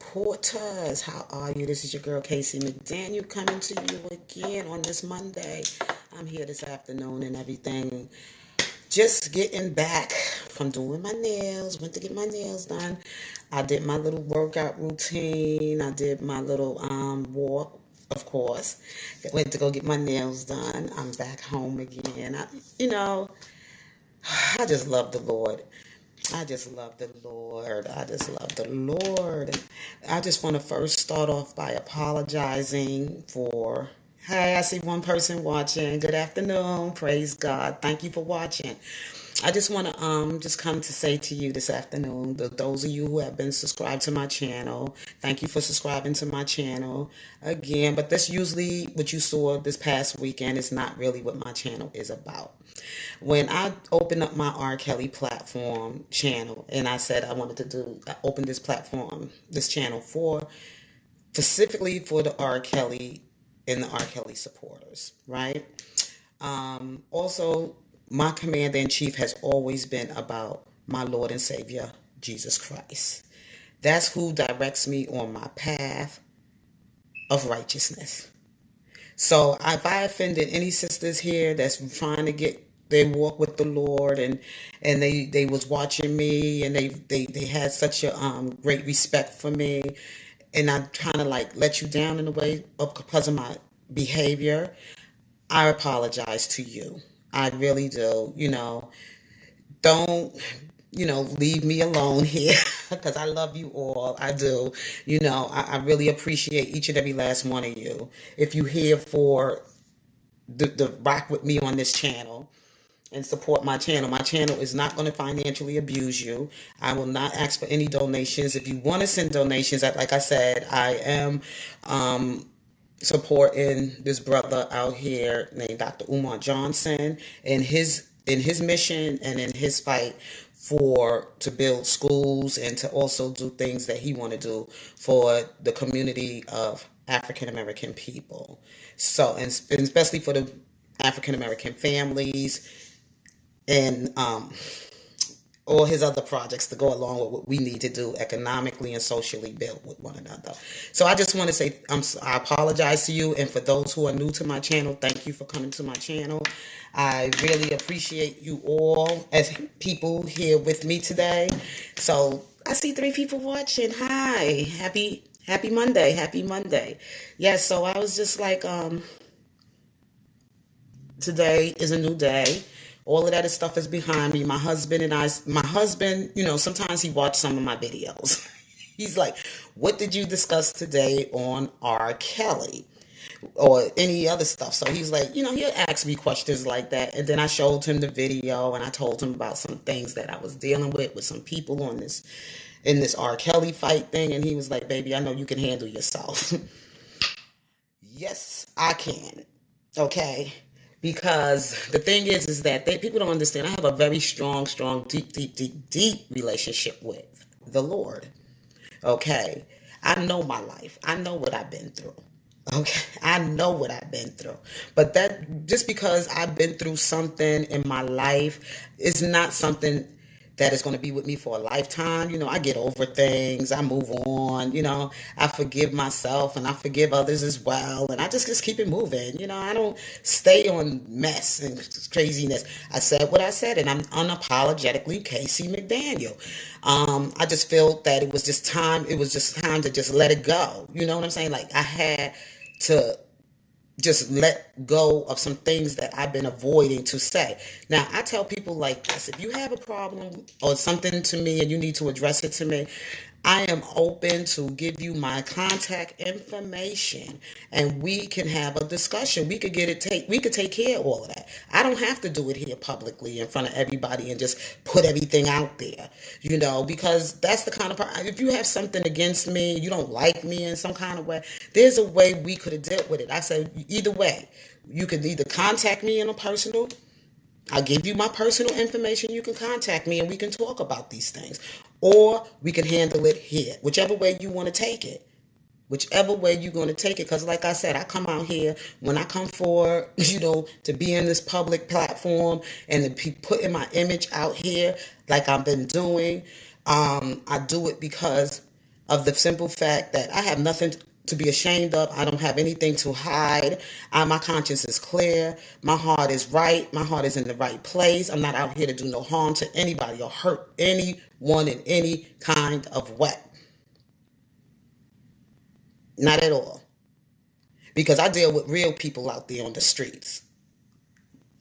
supporters. How are you? This is your girl Casey McDaniel coming to you again on this Monday. I'm here this afternoon and everything. Just getting back from doing my nails. Went to get my nails done. I did my little workout routine. I did my little walk, of course. Went to go get my nails done. I'm back home again. I just love the Lord. I just love the Lord. I just love the Lord. I just want to first start off by apologizing for. Hey, I see one person watching. Good afternoon. Praise God. Thank you for watching. I just want to just come to say to you this afternoon, those of you who have been subscribed to my channel, thank you for subscribing to my channel again. But that's usually what you saw this past weekend is not really what my channel is about. When I opened up my R. Kelly platform channel and I said I wanted to open this platform, this channel specifically for the R. Kelly and the R. Kelly supporters, right? Also, my commander-in-chief has always been about my Lord and Savior, Jesus Christ. That's who directs me on my path of righteousness. So if I offended any sisters here that's trying to get their walk with the Lord and they was watching me and they had such a great respect for me and I kind of like let you down in a way because of my behavior, I apologize to you. I really do. Don't, leave me alone here because I love you all. I do. I really appreciate each and every last one of you. If you here for the rock with me on this channel and support my channel is not going to financially abuse you. I will not ask for any donations. If you want to send donations, like I said, I am supporting this brother out here named Dr. Umar Johnson in his mission and in his fight to build schools and to also do things that he want to do for the community of African American people. So, and especially for the African American families and all his other projects to go along with what we need to do economically and socially build with one another. So I just want to say I apologize to you. And for those who are new to my channel, thank you for coming to my channel. I really appreciate you all as people here with me today. So I see 3 people watching. Hi. Happy Monday. Happy Monday. Yes, so I was just like, today is a new day. All of that stuff is behind me. My husband, sometimes he watches some of my videos. He's like, what did you discuss today on R. Kelly or any other stuff? So he's like, he'll ask me questions like that. And then I showed him the video and I told him about some things that I was dealing with some people in this R. Kelly fight thing. And he was like, baby, I know you can handle yourself. Yes, I can. Okay. Because the thing is that people don't understand. I have a very strong, deep relationship with the Lord. Okay. I know my life. I know what I've been through. Okay. I know what I've been through. But that just because I've been through something in my life is not something that is going to be with me for a lifetime. I get over things. I move on. I forgive myself and I forgive others as well. And I just keep it moving. I don't stay on mess and craziness. I said what I said and I'm unapologetically Casey McDaniel. I just felt that it was just time. It was just time to just let it go. You know what I'm saying? Like I had to just let go of some things that I've been avoiding to say. Now, I tell people like this, if you have a problem or something to me and you need to address it to me, I am open to give you my contact information and we can have a discussion. We could we could take care of all of that. I don't have to do it here publicly in front of everybody and just put everything out there, because that's the kind of if you have something against me, you don't like me in some kind of way, there's a way we could have dealt with it. I said either way, you could either contact me in a personal. I'll give you my personal information. You can contact me and we can talk about these things. Or we can handle it here. Whichever way you want to take it. Whichever way you're going to take it. Because like I said, I come out here, when I come forward, to be in this public platform and to be putting my image out here like I've been doing, I do it because of the simple fact that I have nothing to be ashamed of. I don't have anything to hide. My conscience is clear. My heart is right. My heart is in the right place. I'm not out here to do no harm to anybody or hurt anyone in any kind of way. Not at all. Because I deal with real people out there on the streets,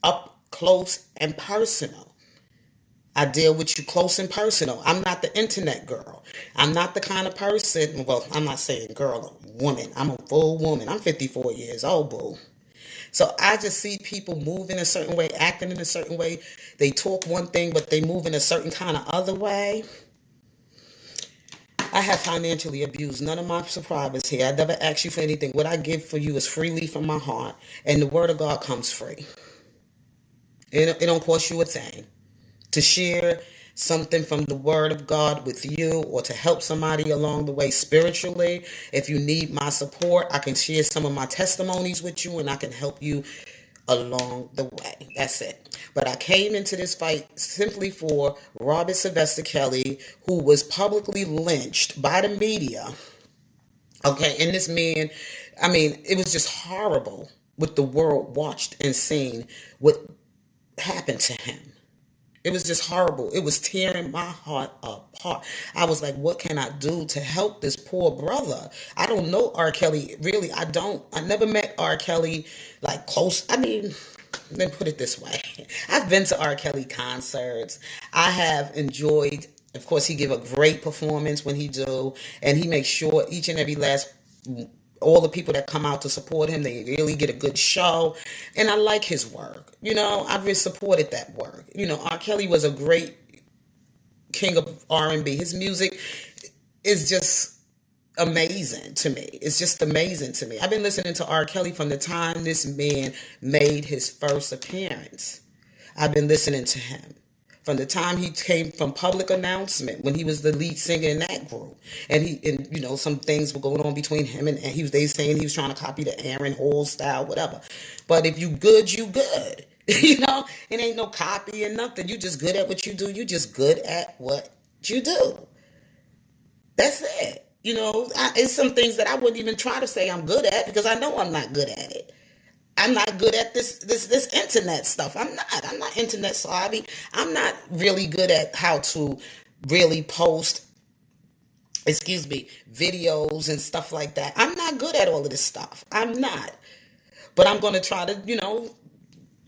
up close and personal. I deal with you close and personal. I'm not the internet girl. I'm not the kind of person, well, I'm not saying girl, woman. I'm a full woman. I'm 54 years old, boo. So I just see people moving a certain way, acting in a certain way. They talk one thing, but they move in a certain kind of other way. I have financially abused none of my subscribers here. I never ask you for anything. What I give for you is freely from my heart. And the word of God comes free. It don't cost you a thing. To share something from the word of God with you or to help somebody along the way spiritually. If you need my support, I can share some of my testimonies with you and I can help you along the way. That's it. But I came into this fight simply for Robert Sylvester Kelly, who was publicly lynched by the media. Okay, and this man, I mean, it was just horrible what the world watched and seen what happened to him. It was just horrible. It was tearing my heart apart. I was like, what can I do to help this poor brother? I don't know R. Kelly. Really, I don't. I never met R. Kelly like close. I mean, let me put it this way. I've been to R. Kelly concerts. I have enjoyed, of course, he give a great performance when he do. And he makes sure each and every last all the people that come out to support him, they really get a good show. And I like his work. You know, I've really supported that work. You know, R. Kelly was a great king of R&B. His music is just amazing to me. It's just amazing to me. I've been listening to R. Kelly from the time this man made his first appearance. I've been listening to him. From the time he came from public announcement when he was the lead singer in that group, and you know, some things were going on between him and they saying he was trying to copy the Aaron Hall style, whatever. But if you good, you good. You know, it ain't no copy and nothing. You just good at what you do. You just good at what you do. That's it. You know, it's some things that I wouldn't even try to say I'm good at because I know I'm not good at it. I'm not good at this internet stuff. I'm not internet savvy. I'm not really good at how to really post, videos and stuff like that. I'm not good at all of this stuff. I'm not. But I'm going to try to, you know,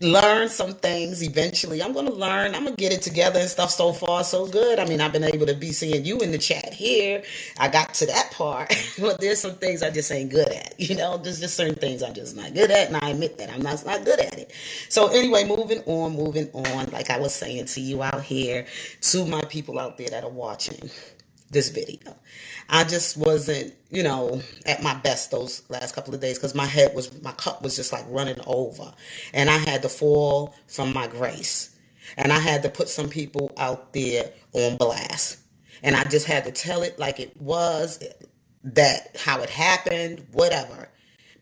learn some things eventually. I'm going to learn. I'm going to get it together and stuff. So far, so good. I mean, I've been able to be seeing you in the chat here. I got to that part. But there's some things I just ain't good at. You know, there's just certain things I'm just not good at. And I admit that I'm not good at it. So anyway, moving on. Like I was saying to you out here, to my people out there that are watching this video. I just wasn't, you know, at my best those last couple of days because my cup was just like running over. And I had to fall from my grace. And I had to put some people out there on blast. And I just had to tell it like it was, that how it happened, whatever.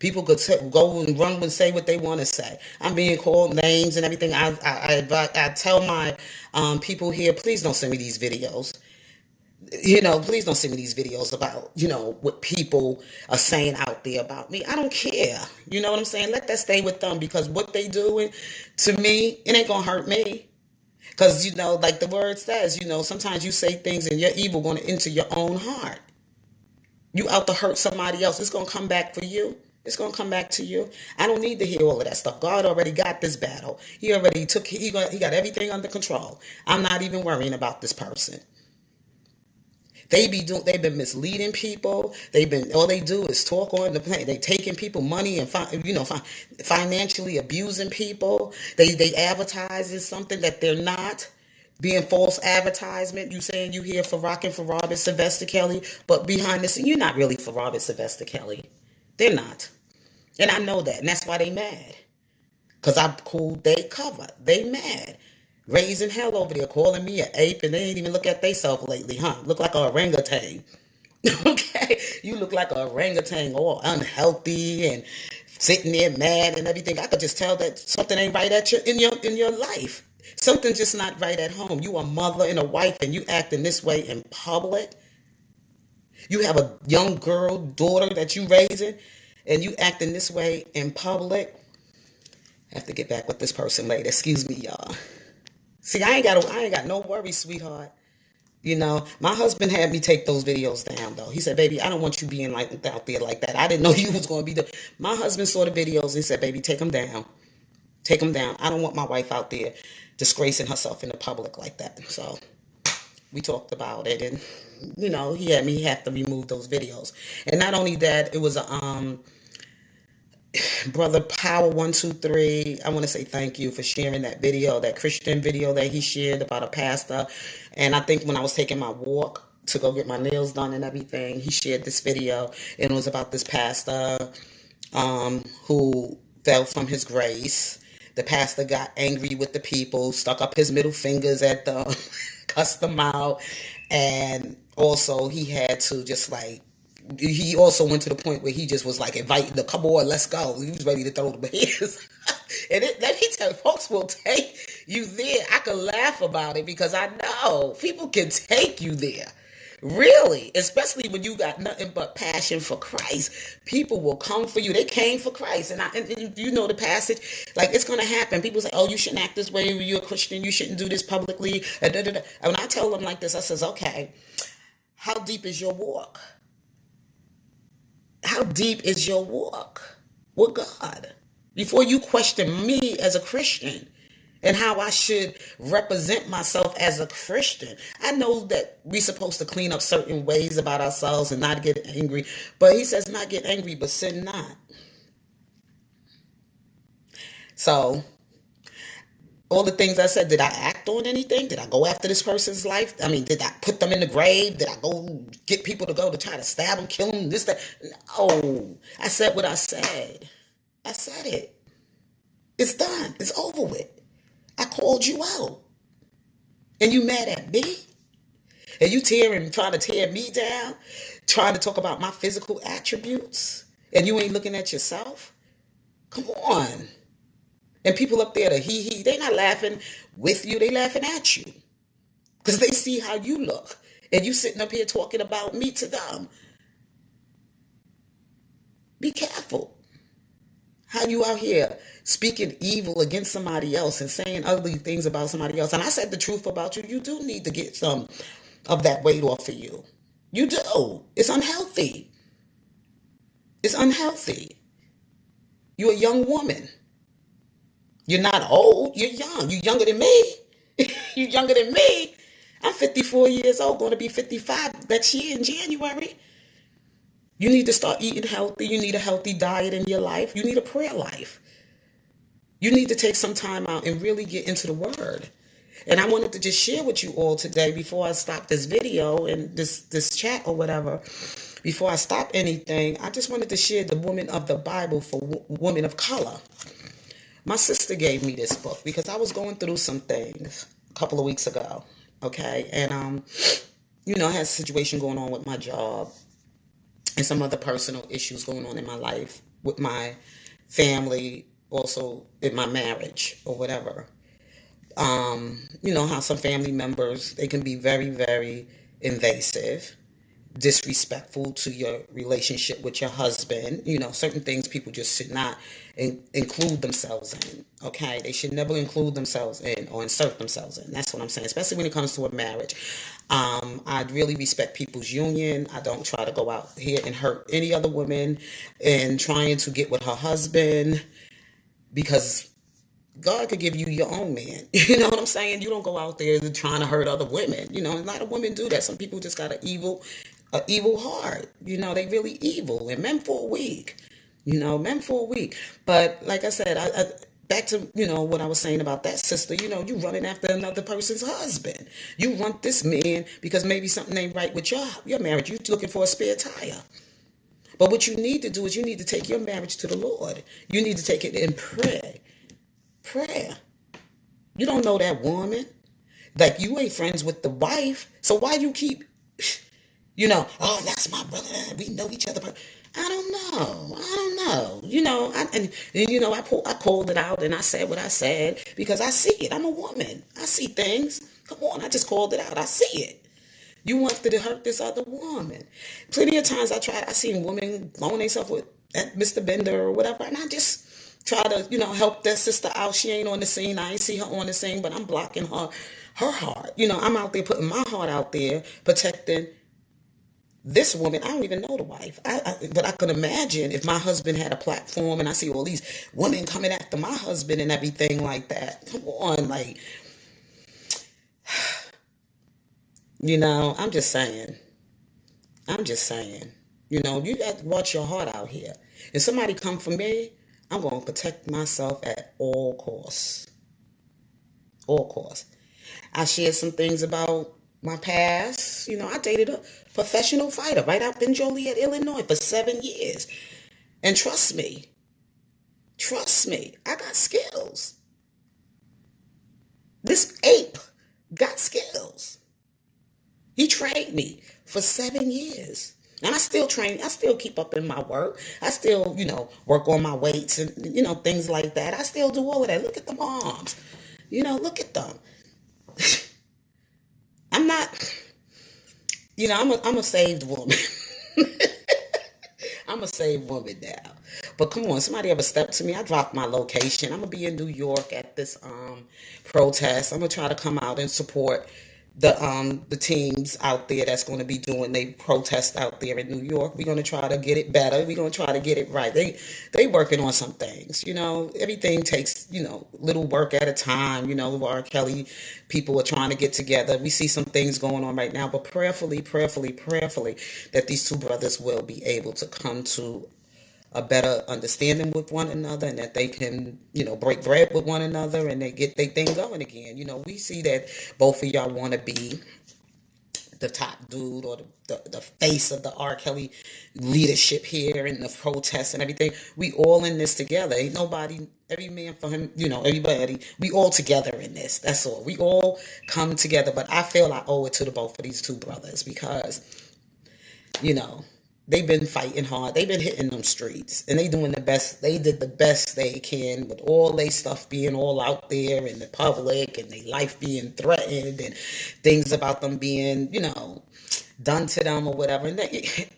People could go and run and say what they want to say. I'm being called names and everything. I tell my people here, please don't send me these videos. You know, please don't send me these videos about, you know, what people are saying out there about me. I don't care. You know what I'm saying? Let that stay with them because what they doing to me, it ain't going to hurt me. Because, you know, like the word says, you know, sometimes you say things and your evil going to enter your own heart. You out to hurt somebody else. It's going to come back for you. It's going to come back to you. I don't need to hear all of that stuff. God already got this battle. He got everything under control. I'm not even worrying about this person. They've been misleading people. All they do is talk on the plane. They taking people money and financially abusing people. They advertise as something that they're not. Being false advertisement. You saying you here for rocking for Robert Sylvester Kelly, but behind the scene you're not really for Robert Sylvester Kelly. They're not, and I know that, and that's why they mad. Cause I'm cool. They cover. They mad. Raising hell over there, calling me an ape, and they ain't even look at theyself lately, huh? Look like a orangutan. Okay? You look like a orangutan, all unhealthy and sitting there mad and everything. I could just tell that something ain't right in your life. Something's just not right at home. You a mother and a wife, and you acting this way in public. You have a young girl, daughter that you raising, and you acting this way in public. I have to get back with this person later. Excuse me, y'all. See, I ain't got no worries, sweetheart. You know, my husband had me take those videos down, though. He said, baby, I don't want you being like out there like that. I didn't know you was going to be the. My husband saw the videos and said, baby, take them down. Take them down. I don't want my wife out there disgracing herself in the public like that. So we talked about it, and he had me have to remove those videos. And not only that, it was a Brother Power 123. I want to say thank you for sharing that video, that Christian video that he shared about a pastor. And I think when I was taking my walk to go get my nails done and everything, he shared this video, and it was about this pastor who fell from his grace. The pastor got angry with the people, stuck up his middle fingers at them, cussed them out, and also he had to just like, he also went to the point where he just was like inviting the come on, let's go. He was ready to throw the hands. And let me tell you, folks will take you there. I can laugh about it because I know people can take you there. Really, especially when you got nothing but passion for Christ, people will come for you. They came for Christ, and you know the passage. Like, it's gonna happen. People say, "Oh, you shouldn't act this way. You're a Christian. You shouldn't do this publicly." And when I tell them like this, I says, "Okay, how deep is your walk? How deep is your walk with God? Before you question me as a Christian." And how I should represent myself as a Christian. I know that we're supposed to clean up certain ways about ourselves and not get angry. But he says not get angry, but sin not. So, all the things I said, did I act on anything? Did I go after this person's life? I mean, did I put them in the grave? Did I go get people to go to try to stab them, kill them, this, that? No. I said what I said. I said it. It's done. It's over with. I called you out. And you mad at me? And you trying to tear me down? Trying to talk about my physical attributes? And you ain't looking at yourself? Come on. And people up there, they not laughing with you. They laughing at you. Because they see how you look. And you sitting up here talking about me to them. Be careful. How you out here speaking evil against somebody else and saying ugly things about somebody else. And I said the truth about you. You do need to get some of that weight off of you. You do. It's unhealthy. It's unhealthy. You're a young woman. You're not old. You're young. You're younger than me. You're younger than me. I'm 54 years old, going to be 55 next year in January. You need to start eating healthy. You need a healthy diet in your life. You need a prayer life. You need to take some time out and really get into the Word. And I wanted to just share with you all today before I stop this video and this chat or whatever. Before I stop anything, I just wanted to share the Woman of the Bible for Women of Color. My sister gave me this book because I was going through some things a couple of weeks ago. Okay. And, I had a situation going on with my job. And some other personal issues going on in my life with my family, also in my marriage or whatever. How some family members, they can be very, very invasive, disrespectful to your relationship with your husband. Certain things people just should not include themselves in. Okay, they should never include themselves in or insert themselves in. That's what I'm saying, especially when it comes to a marriage. I really respect people's union. I don't try to go out here and hurt any other woman and trying to get with her husband, because God could give you your own man. You know what I'm saying? You don't go out there trying to hurt other women. A lot of women do that. Some people just got an evil heart. They really evil, and men for a week. Men for a week. But like I said, I back to, what I was saying about that sister, you running after another person's husband. You want this man because maybe something ain't right with your marriage. You're looking for a spare tire. But what you need to do is you need to take your marriage to the Lord. You need to take it in prayer. You don't know that woman. Like, you ain't friends with the wife. So why you keep, oh, that's my brother. We know each other. I don't know. I called it out and I said what I said because I see it. I'm a woman. I see things. Come on, I just called it out. I see it. You wanted to hurt this other woman. Plenty of times I seen women blowing themselves with Mr. Bender or whatever, and I just try to, help that sister out. She ain't on the scene. I ain't see her on the scene, but I'm blocking her heart. I'm out there putting my heart out there, protecting this woman. I don't even know the wife. But I can imagine if my husband had a platform and I see all these women coming after my husband and everything like that. Come on, like, I'm just saying. I'm just saying. You got to watch your heart out here. If somebody come for me, I'm going to protect myself at all costs. All costs. I shared some things about my past. I dated a professional fighter right up in Joliet, Illinois for 7 years. And trust me, I got skills. This ape got skills. He trained me for 7 years. And I still train. I still keep up in my work. I still, work on my weights and, things like that. I still do all of that. Look at the arms. Look at them. I'm not, I'm a saved woman. I'm a saved woman now. But come on, somebody ever stepped to me? I dropped my location. I'm going to be in New York at this protest. I'm going to try to come out and support the teams out there that's going to be doing they protest out there in New York. We're going to try to get it better. We're going to try to get it right. They working on some things. Everything takes little work at a time. R. Kelly people are trying to get together. We see some things going on right now, but prayerfully that these two brothers will be able to come to a better understanding with one another, and that they can, break bread with one another, and they get their thing going again. We see that both of y'all want to be the top dude or the face of the R. Kelly leadership here and the protests and everything. We all in this together. Ain't nobody, every man for him, everybody. We all together in this. That's all. We all come together. But I feel I owe it to the both of these two brothers because, they've been fighting hard. They've been hitting them streets, and they doing the best. They did the best they can with all their stuff being all out there in the public, and their life being threatened, and things about them being, done to them or whatever. And they,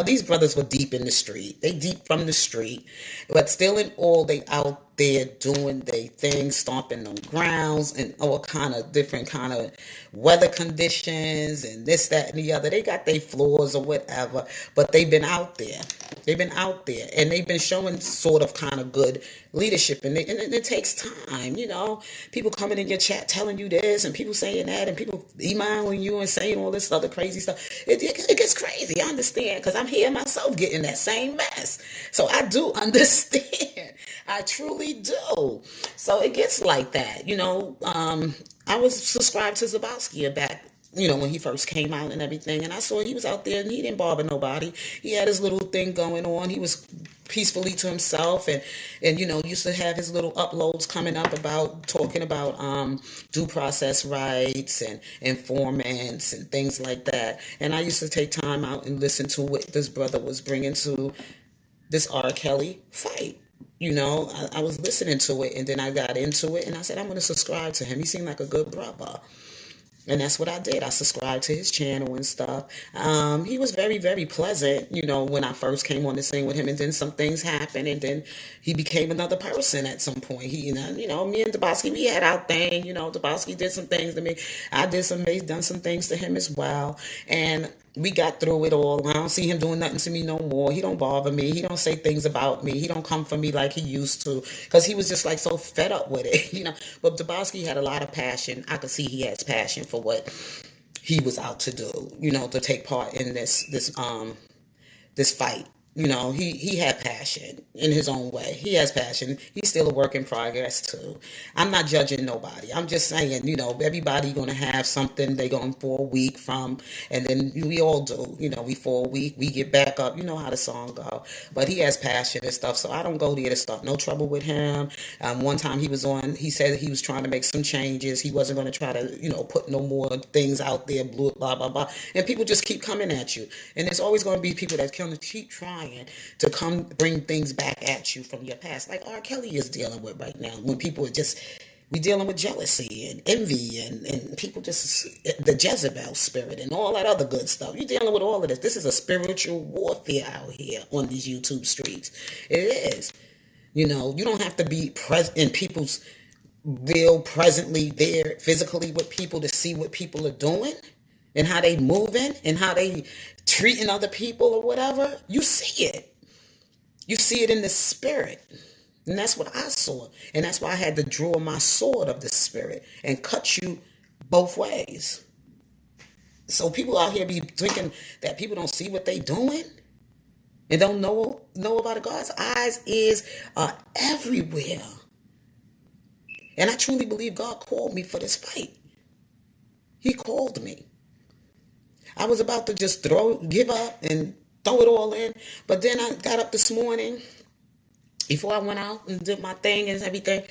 these brothers were deep in the street. They deep from the street, but still in all, they out there doing their things, stomping them grounds and all kind of different kind of weather conditions and this, that, and the other. They got their flaws or whatever, but they've been out there. They've been out there, and they've been showing sort of kind of good leadership, and it takes time, people coming in your chat telling you this, and people saying that, and people emailing you and saying all this other crazy stuff. It gets crazy. I understand, because I'm here myself getting that same mess, so I do understand. I truly do. So it gets like that, I was subscribed to Zabowski back, when he first came out and everything. And I saw he was out there and he didn't bother nobody. He had his little thing going on. He was peacefully to himself, and used to have his little uploads coming up about talking about due process rights and informants and things like that. And I used to take time out and listen to what this brother was bringing to this R. Kelly fight. I was listening to it, and then I got into it, and I said, I'm going to subscribe to him. He seemed like a good brother. And that's what I did. I subscribed to his channel and stuff. He was very, very pleasant, when I first came on the scene with him. And then some things happened, and then he became another person at some point. He, me and Zabowski, we had our thing. Zabowski did some things to me. I done some things to him as well. And we got through it all. I don't see him doing nothing to me no more. He don't bother me. He don't say things about me. He don't come for me like he used to, because he was just like so fed up with it, But Zabowski had a lot of passion. I could see he has passion for what he was out to do, to take part in this fight. He had passion in his own way. He has passion. He's still a work in progress too. I'm not judging nobody. I'm just saying, everybody going to have something they going for a week from, and then we all do, we for a week, we get back up. You know how the song go. But he has passion and stuff, so I don't go there to stuff. No trouble with him. One time he said he was trying to make some changes. He wasn't going to try to, put no more things out there, blah, blah, blah. And people just keep coming at you. And there's always going to be people that can keep trying to come bring things back at you from your past, like R. Kelly is dealing with right now, when people are just We dealing with jealousy and envy and people just the Jezebel spirit and all that other good stuff. You're dealing with all of this. This is a spiritual warfare out here on these YouTube streets. It is. You know, you don't have to be present in people's real presently there physically with people to see what people are doing and how they moving and how they treating other people or whatever. You see it. You see it in the spirit. And that's what I saw. And that's why I had to draw my sword of the spirit and cut you both ways. So people out here be thinking that people don't see what they doing and don't know about it. God's eyes, ears are everywhere. And I truly believe God called me for this fight. He called me. I was about to just give up and throw it all in. But then I got up this morning before I went out and did my thing and everything.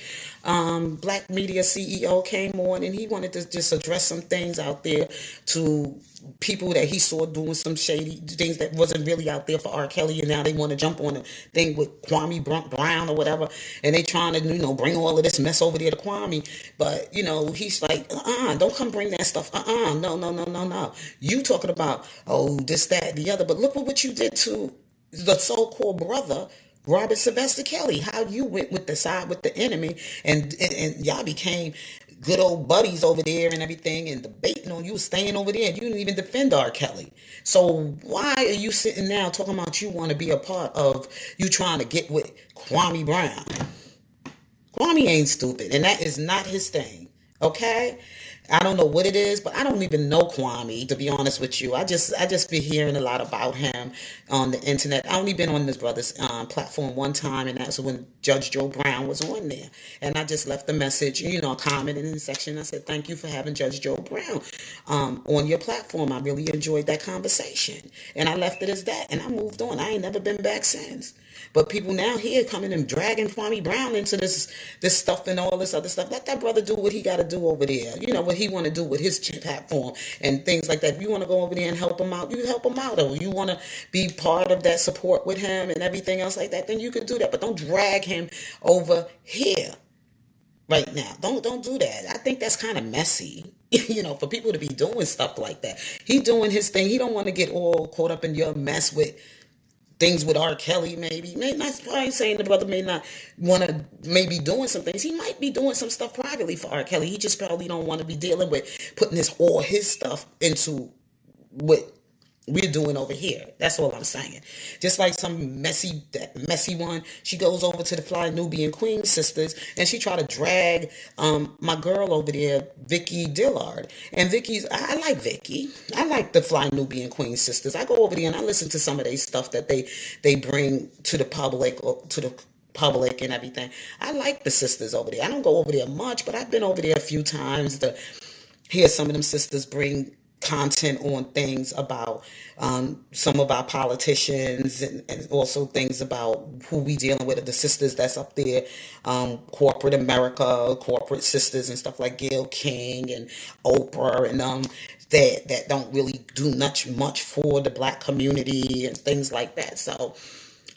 Black Media CEO came on and he wanted to just address some things out there to people that he saw doing some shady things that wasn't really out there for R. Kelly, and now they want to jump on a thing with Kwame Brown or whatever, and they trying to, bring all of this mess over there to Kwame. But, he's like, don't come bring that stuff. No. You talking about, this, that, the other. But look at what you did to the so-called brother, Robert Sylvester Kelly, how you went with the side with the enemy and y'all became good old buddies over there and everything and debating on you staying over there. You didn't even defend R. Kelly. So why are you sitting now talking about you want to be a part of you trying to get with Kwame Brown? Kwame ain't stupid, and that is not his thing. Okay? I don't know what it is, but I don't even know Kwame, to be honest with you. I just be hearing a lot about him on the internet. I only been on this brother's platform one time, and that's when Judge Joe Brown was on there. And I just left a message, a comment in the section. I said, thank you for having Judge Joe Brown on your platform. I really enjoyed that conversation. And I left it as that, and I moved on. I ain't never been back since. But people now here coming and dragging Kwame Brown into this stuff and all this other stuff. Let that brother do what he got to do over there. What he want to do with his platform and things like that. If you want to go over there and help him out, you help him out. Or you want to be part of that support with him and everything else like that, then you can do that. But don't drag him over here right now. Don't do that. I think that's kind of messy. For people to be doing stuff like that. He doing his thing. He don't want to get all caught up in your mess with things with R. Kelly, maybe. I ain't saying the brother may not want to maybe doing some things. He might be doing some stuff privately for R. Kelly. He just probably don't want to be dealing with putting all his stuff into what we're doing over here. That's all I'm saying. Just like some messy one, she goes over to the Fly Nubian Queen sisters and she try to drag my girl over there, Vikki Dillard. And I like Vikki. I like the Fly Nubian Queen sisters. I go over there and I listen to some of their stuff that they bring to the public and everything. I like the sisters over there. I don't go over there much, but I've been over there a few times to hear some of them sisters bring content on things about some of our politicians and also things about who we dealing with, the sisters that's up there, corporate America, corporate sisters and stuff like Gayle King and Oprah and that don't really do much for the black community and things like that. So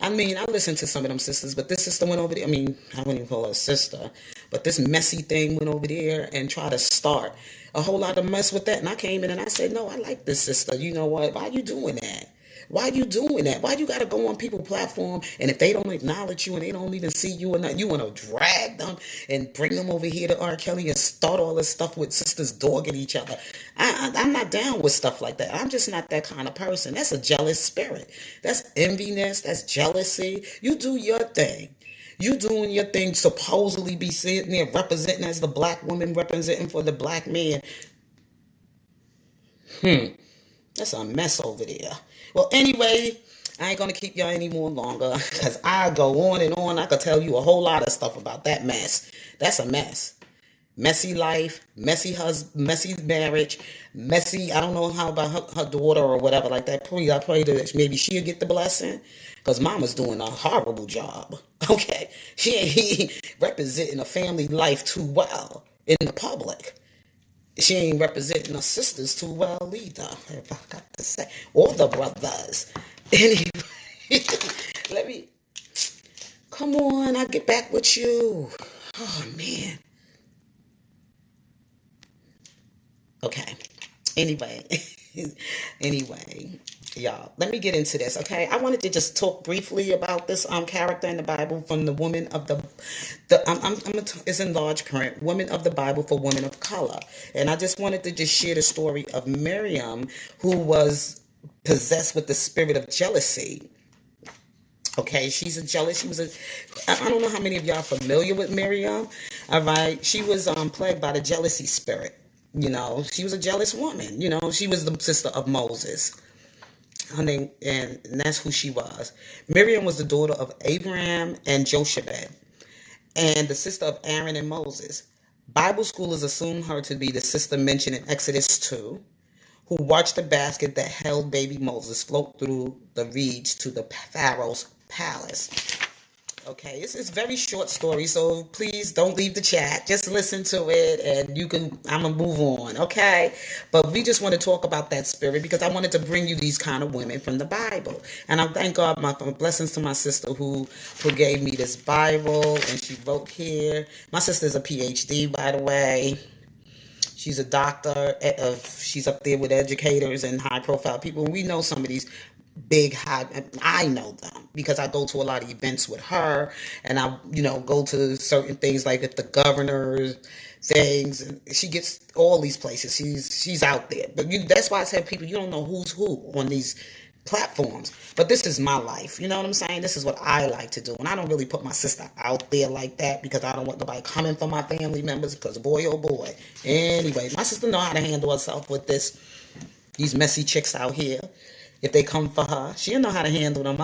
I listen to some of them sisters, but this sister went over there. I wouldn't even call her a sister, but this messy thing went over there and tried to start a whole lot of mess with that. And I came in and I said, no, I like this sister. You know what? Why are you doing that? Why you doing that? Why you got to go on people's platform and if they don't acknowledge you and they don't even see you or not, you want to drag them and bring them over here to R. Kelly and start all this stuff with sisters dogging each other. I'm not down with stuff like that. I'm just not that kind of person. That's a jealous spirit. That's enviness. That's jealousy. You do your thing. You doing your thing, supposedly be sitting there representing as the black woman representing for the black man. That's a mess over there. Well, anyway, I ain't going to keep y'all any more longer because I go on and on. I could tell you a whole lot of stuff about that mess. That's a mess. Messy life, messy husband, messy marriage, messy, I don't know how about her daughter or whatever like that. I pray that maybe she'll get the blessing because mama's doing a horrible job. Okay. She ain't representing a family life too well in the public. She ain't representing her sisters too well either, if I got to say. Or the brothers. Anyway, come on, I'll get back with you. Oh, man. Okay. Anyway, anyway, y'all, let me get into this. Okay, I wanted to just talk briefly about this character in the Bible from the woman of it's in large print, women of the Bible for women of color, and I just wanted to just share the story of Miriam, who was possessed with the spirit of jealousy. Okay, she's a jealous. She was a. I don't know how many of y'all are familiar with Miriam. All right, she was plagued by the jealousy spirit. You know, she was a jealous woman. You know, she was the sister of Moses. Her name, and that's who she was. Miriam was the daughter of Abraham and Jochebed, and the sister of Aaron and Moses. Bible scholars assume her to be the sister mentioned in Exodus 2, who watched the basket that held baby Moses float through the reeds to the Pharaoh's palace. Okay, it's a very short story, so please don't leave the chat. Just listen to it, and I'm gonna move on, okay? But we just want to talk about that spirit because I wanted to bring you these kind of women from the Bible, and I thank God my blessings to my sister who gave me this Bible, and she wrote here. My sister's a PhD, by the way. She's a doctor. She's up there with educators and high profile people. We know some of these I know them because I go to a lot of events with her, and I, go to certain things like at the governor's things. And she gets all these places. She's out there. But that's why I tell people you don't know who's who on these platforms. But this is my life. You know what I'm saying? This is what I like to do. And I don't really put my sister out there like that because I don't want nobody coming for my family members because boy, oh boy. Anyway, my sister know how to handle herself with these messy chicks out here. If they come for her, she'll know how to handle them.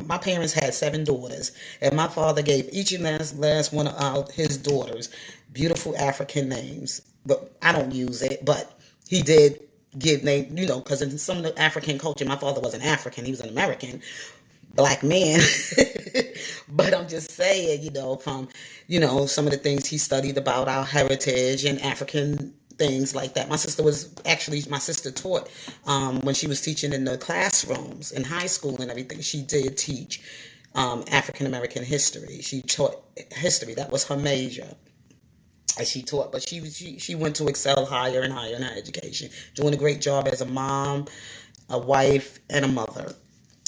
My parents had 7 daughters, and my father gave each and last one of his daughters beautiful African names. But I don't use it, but he did give name, because in some of the African culture, my father wasn't African; he was an American black man. But I'm just saying, from some of the things he studied about our heritage and African things like that. My sister taught when she was teaching in the classrooms in high school and everything. She did teach African American history. She taught history. That was her major. And she taught, but she went to excel higher and higher in her education, doing a great job as a mom, a wife, and a mother.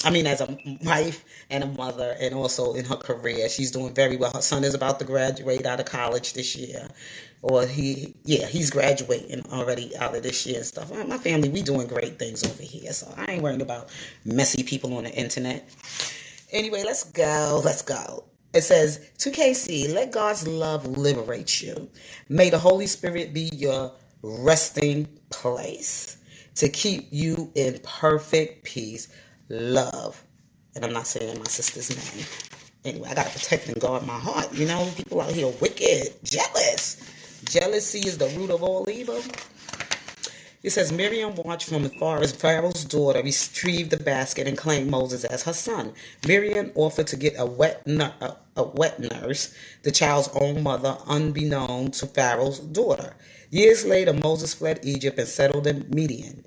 I mean, as a wife and a mother, and also in her career, she's doing very well. Her son is about to graduate out of college this year, or he's graduating already out of this year and stuff. My family, we doing great things over here, so I ain't worrying about messy people on the internet. Anyway, let's go. It says, to KC, let God's love liberate you. May the Holy Spirit be your resting place to keep you in perfect peace. Love. And I'm not saying my sister's name. Anyway, I got to protect and guard my heart. People out here wicked, jealous. Jealousy is the root of all evil. It says, Miriam watched from afar as Pharaoh's daughter retrieved the basket and claimed Moses as her son. Miriam offered to get a wet nurse, the child's own mother, unbeknown to Pharaoh's daughter. Years later, Moses fled Egypt and settled in Midian.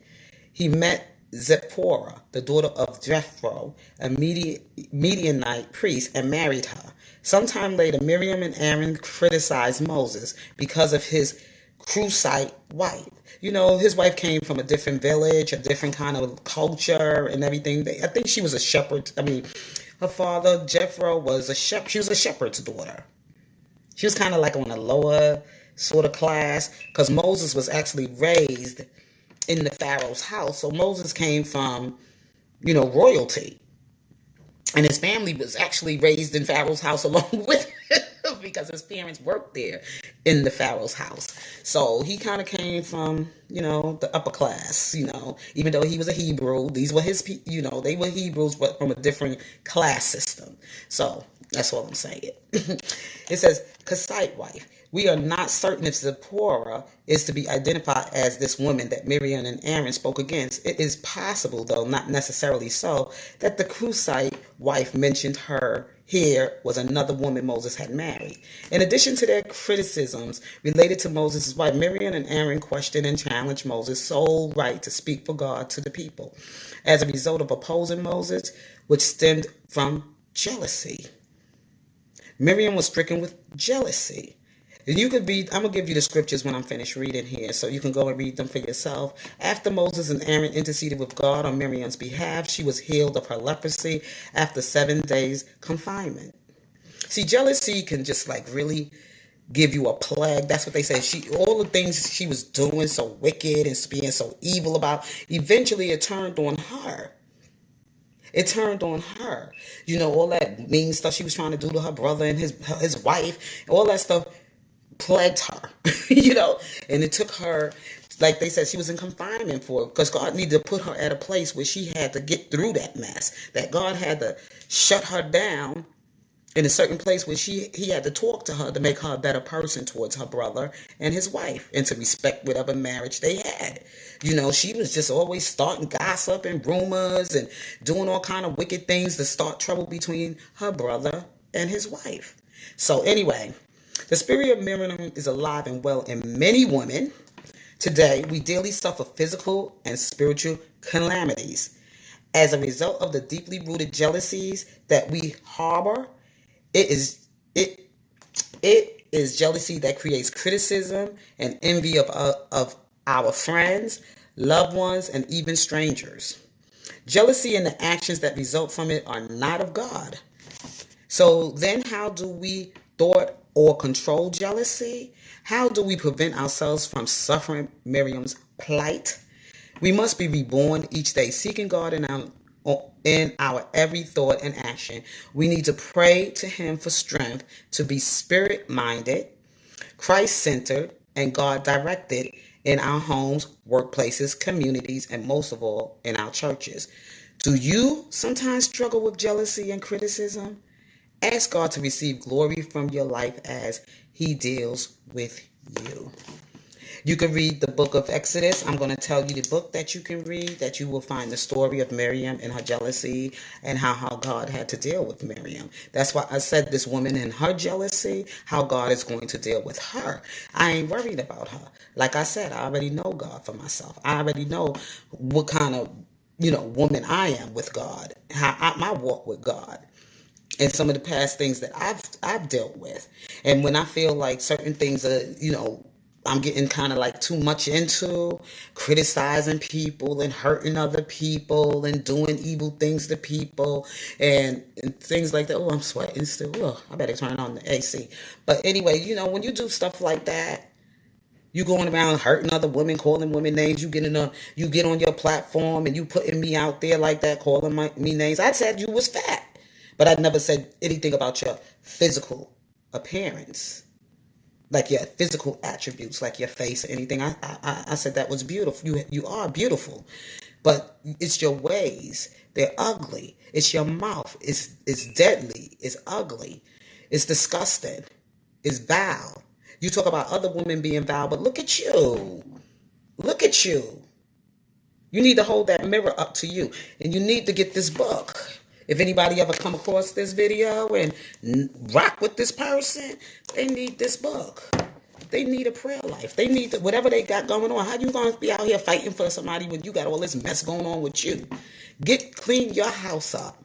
He met Zipporah, the daughter of Jethro, a Midianite priest, and married her. Sometime later, Miriam and Aaron criticized Moses because of his Crusite wife. His wife came from a different village, a different kind of culture and everything. I think she was a shepherd. I mean, her father, Jethro, was a shepherd. She was a shepherd's daughter. She was kind of like on a lower sort of class because Moses was actually raised in the Pharaoh's house. So Moses came from, royalty. And his family was actually raised in Pharaoh's house along with him because his parents worked there in the Pharaoh's house. So he kind of came from, the upper class, even though he was a Hebrew. These were his, they were Hebrews, but from a different class system. So that's all I'm saying. It says, Kassite wife. We are not certain if Zipporah is to be identified as this woman that Miriam and Aaron spoke against. It is possible, though not necessarily so, that the Crusite wife mentioned her here was another woman Moses had married. In addition to their criticisms related to Moses' wife, Miriam and Aaron questioned and challenged Moses' sole right to speak for God to the people as a result of opposing Moses, which stemmed from jealousy. Miriam was stricken with jealousy. And you could read, I'm going to give you the scriptures when I'm finished reading here, so you can go and read them for yourself. After Moses and Aaron interceded with God on Miriam's behalf, she was healed of her leprosy after 7 days confinement. See, jealousy can just like really give you a plague. That's what they say. All the things she was doing so wicked and being so evil about, eventually it turned on her. It turned on her. You know, all that mean stuff she was trying to do to her brother and his wife, all that stuff plagued her, you know, and it took her, like they said, she was in confinement for it because God needed to put her at a place where she had to get through that mess, that God had to shut her down in a certain place where he had to talk to her to make her a better person towards her brother and his wife and to respect whatever marriage they had. You know, she was just always starting gossip and rumors and doing all kind of wicked things to start trouble between her brother and his wife. So anyway, the spirit of Miriam is alive and well in many women. Today, we daily suffer physical and spiritual calamities. As a result of the deeply rooted jealousies that we harbor, it is jealousy that creates criticism and envy of our friends, loved ones, and even strangers. Jealousy and the actions that result from it are not of God. So then how do we thwart or control jealousy? How do we prevent ourselves from suffering Miriam's plight? We must be reborn each day, seeking God in our every thought and action. We need to pray to Him for strength to be spirit-minded, Christ-centered, and God-directed in our homes, workplaces, communities, and most of all, in our churches. Do you sometimes struggle with jealousy and criticism? Ask God to receive glory from your life as He deals with you. You can read the book of Exodus. I'm going to tell you the book that you can read, that you will find the story of Miriam and her jealousy and how God had to deal with Miriam. That's why I said this woman and her jealousy, how God is going to deal with her. I ain't worried about her. Like I said, I already know God for myself. I already know what kind of, woman I am with God, my walk with God. And some of the past things that I've dealt with. And when I feel like certain things are, I'm getting kind of like too much into criticizing people and hurting other people and doing evil things to people and things like that. Oh, I'm sweating still. Oh, I better turn on the AC. But anyway, when you do stuff like that, you going around hurting other women, calling women names. You get on your platform and you putting me out there like that, calling me names. I said you was fat. But I never said anything about your physical appearance, like your physical attributes, like your face or anything. I said that was beautiful. You are beautiful, but it's your ways. They're ugly. It's your mouth. It's deadly. It's ugly. It's disgusting. It's vile. You talk about other women being vile, but look at you. Look at you. You need to hold that mirror up to you, and you need to get this book. If anybody ever come across this video and rock with this person, they need this book. They need a prayer life. They need whatever they got going on. How you going to be out here fighting for somebody when you got all this mess going on with you? Clean your house up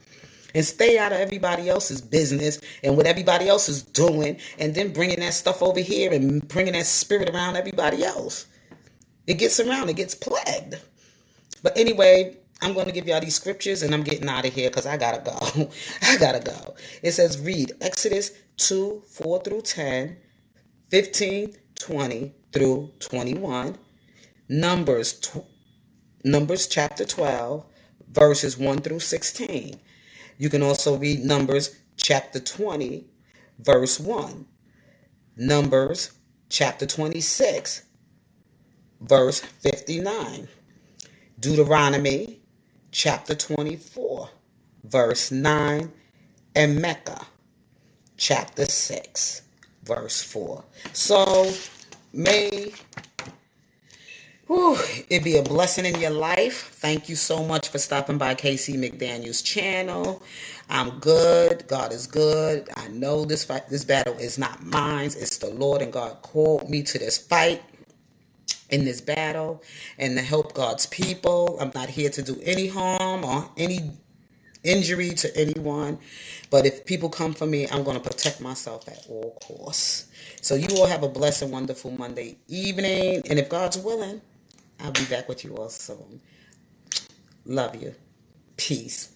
and stay out of everybody else's business and what everybody else is doing, and then bringing that stuff over here and bringing that spirit around everybody else. It gets around. It gets plagued. But anyway, I'm going to give y'all these scriptures and I'm getting out of here because I got to go. I got to go. It says read Exodus 2, 4 through 10, 15, 20 through 21, Numbers chapter 12, verses 1 through 16. You can also read Numbers chapter 20, verse 1, Numbers chapter 26, verse 59, Deuteronomy chapter 24, verse 9, and Mecca, chapter 6, verse 4. So, may it be a blessing in your life. Thank you so much for stopping by KC McDaniel's channel. I'm good. God is good. I know this battle is not mine. It's the Lord, and God called me to this fight, in this battle, and to help God's people. I'm not here to do any harm or injury to anyone. But if people come for me, I'm going to protect myself at all costs. So you all have a blessed and wonderful Monday evening. And if God's willing, I'll be back with you all soon. Love you. Peace.